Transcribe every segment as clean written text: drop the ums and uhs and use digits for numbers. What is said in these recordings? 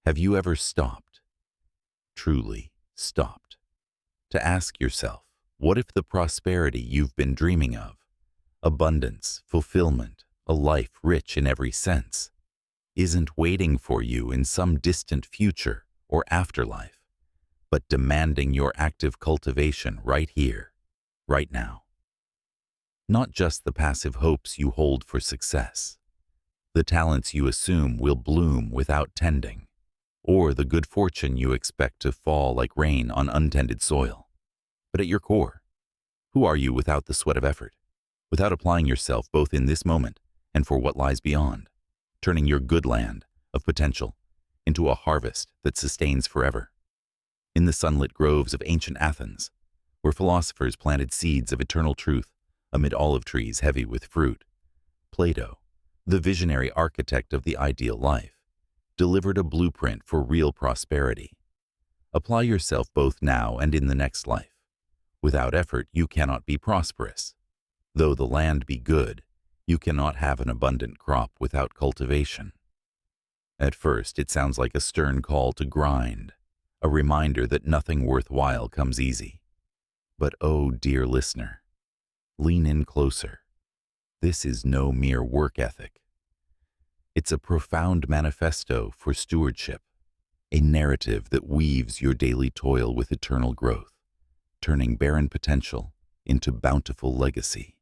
Have you ever stopped, truly stopped, to ask yourself, what if the prosperity you've been dreaming of, abundance, fulfillment, a life rich in every sense, isn't waiting for you in some distant future or afterlife, but demanding your active cultivation right here, right now? Not just the passive hopes you hold for success, the talents you assume will bloom without tending, or the good fortune you expect to fall like rain on untended soil. But at your core, who are you without the sweat of effort, without applying yourself both in this moment and for what lies beyond, turning your good land of potential into a harvest that sustains forever? In the sunlit groves of ancient Athens, where philosophers planted seeds of eternal truth amid olive trees heavy with fruit, Plato, the visionary architect of the ideal life, delivered a blueprint for real prosperity. Apply yourself both now and in the next life. Without effort, you cannot be prosperous. Though the land be good, you cannot have an abundant crop without cultivation. At first, it sounds like a stern call to grind, a reminder that nothing worthwhile comes easy. But oh, dear listener, lean in closer. This is no mere work ethic. It's a profound manifesto for stewardship, a narrative that weaves your daily toil with eternal growth, turning barren potential into bountiful legacy.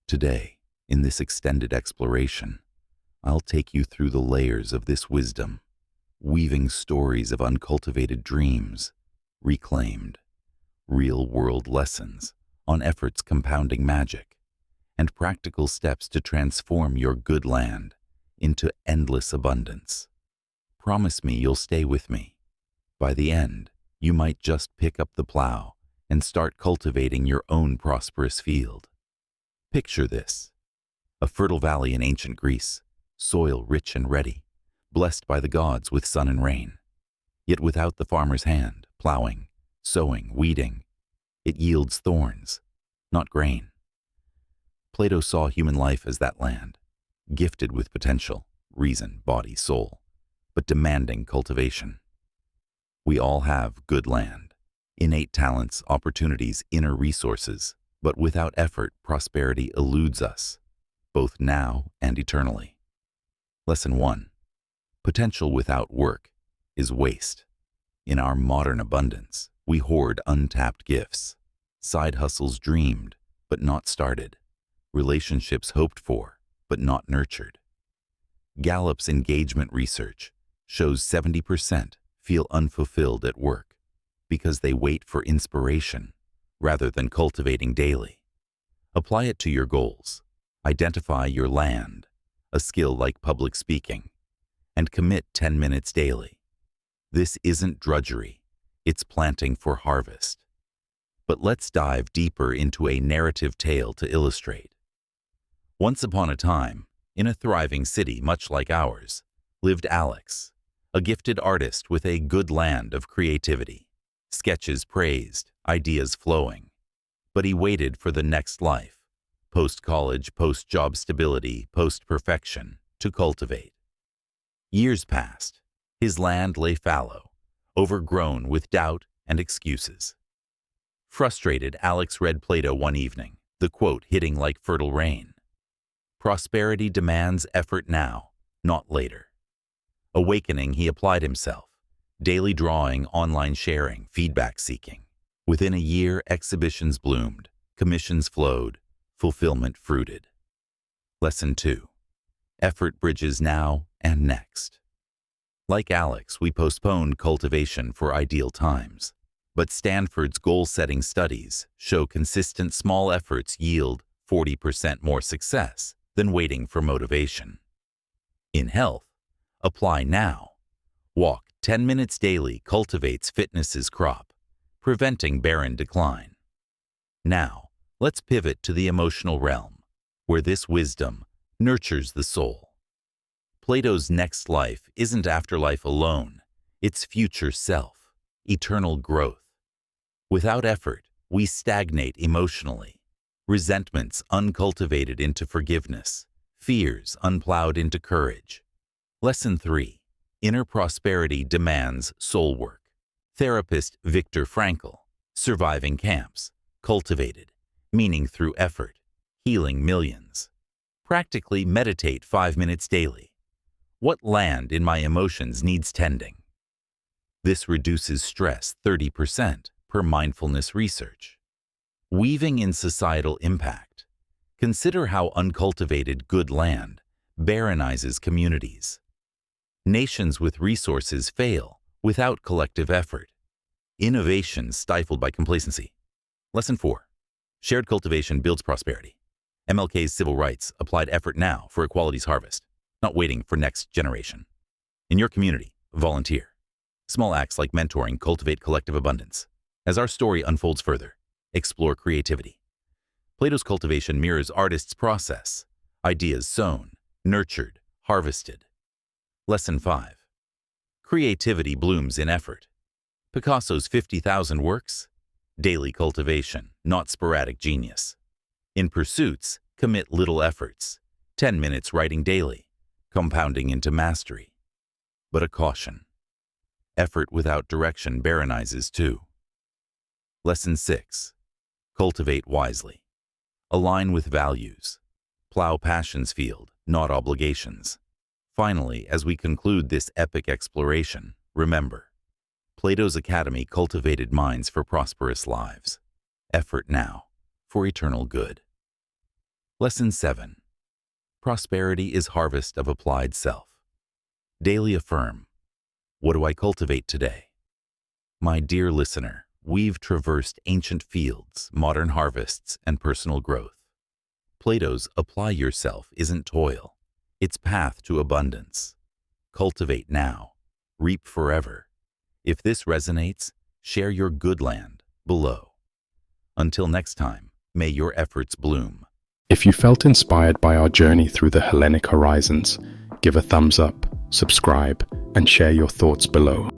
Today, in this extended exploration, I'll take you through the layers of this wisdom, weaving stories of uncultivated dreams, reclaimed, real-world lessons on effort's compounding magic, and practical steps to transform your good land into endless abundance. Promise me you'll stay with me. By the end, you might just pick up the plow and start cultivating your own prosperous field. Picture this: a fertile valley in ancient Greece, soil rich and ready, blessed by the gods with sun and rain. Yet without the farmer's hand, plowing, sowing, weeding, it yields thorns, not grain. Plato saw human life as that land, gifted with potential, reason, body, soul, but demanding cultivation. We all have good land, innate talents, opportunities, inner resources, but without effort, prosperity eludes us, both now and eternally. Lesson 1. Potential without work is waste. In our modern abundance, we hoard untapped gifts, side hustles dreamed but not started, relationships hoped for but not nurtured. Gallup's engagement research shows 70% feel unfulfilled at work because they wait for inspiration rather than cultivating daily. Apply it to your goals. Identify your land, a skill like public speaking, and commit 10 minutes daily. This isn't drudgery, it's planting for harvest. But let's dive deeper into a narrative tale to illustrate. Once upon a time, in a thriving city much like ours, lived Alex, a gifted artist with a good land of creativity. Sketches praised, ideas flowing. But he waited for the next life, post-college, post-job stability, post-perfection, to cultivate. Years passed. His land lay fallow, overgrown with doubt and excuses. Frustrated, Alex read Plato one evening, the quote hitting like fertile rain. Prosperity demands effort now, not later. Awakening, he applied himself, daily drawing, online sharing, feedback seeking. Within a year, exhibitions bloomed, commissions flowed, fulfillment fruited. Lesson 2. Effort bridges now and next. Like Alex, we postponed cultivation for ideal times. But Stanford's goal-setting studies show consistent small efforts yield 40% more success than waiting for motivation. In health, apply now. Walk 10 minutes daily cultivates fitness's crop, preventing barren decline. Now, let's pivot to the emotional realm, where this wisdom nurtures the soul. Plato's next life isn't afterlife alone, it's future self, eternal growth. Without effort, we stagnate emotionally, resentments uncultivated into forgiveness, fears unplowed into courage. Lesson 3. Inner prosperity demands soul work. Therapist Viktor Frankl, Surviving Camps, Cultivated, Meaning Through Effort, Healing Millions. Practically meditate 5 minutes daily. What land in my emotions needs tending? This reduces stress 30% per mindfulness research. Weaving in societal impact. Consider how uncultivated good land barrenizes communities. Nations with resources fail without collective effort. Innovation stifled by complacency. Lesson 4. Shared cultivation builds prosperity. MLK's civil rights applied effort now for equality's harvest, not waiting for next generation. In your community, volunteer. Small acts like mentoring cultivate collective abundance. As our story unfolds further, explore creativity. Plato's cultivation mirrors artists' process. Ideas sown, nurtured, harvested. Lesson 5. Creativity blooms in effort. Picasso's 50,000 works? Daily cultivation, not sporadic genius. In pursuits, commit little efforts. 10 minutes writing daily, compounding into mastery. But a caution. Effort without direction barrenizes too. Lesson 6. Cultivate wisely. Align with values. Plow passion's field, not obligations. Finally, as we conclude this epic exploration, remember, Plato's Academy cultivated minds for prosperous lives. Effort now, for eternal good. Lesson 7. Prosperity is harvest of applied self. Daily affirm, what do I cultivate today? My dear listener, we've traversed ancient fields, modern harvests, and personal growth. Plato's apply yourself isn't toil. It's path to abundance. Cultivate now, reap forever. If this resonates, share your good land below. Until next time, may your efforts bloom. If you felt inspired by our journey through the Hellenic horizons, give a thumbs up, subscribe, and share your thoughts below.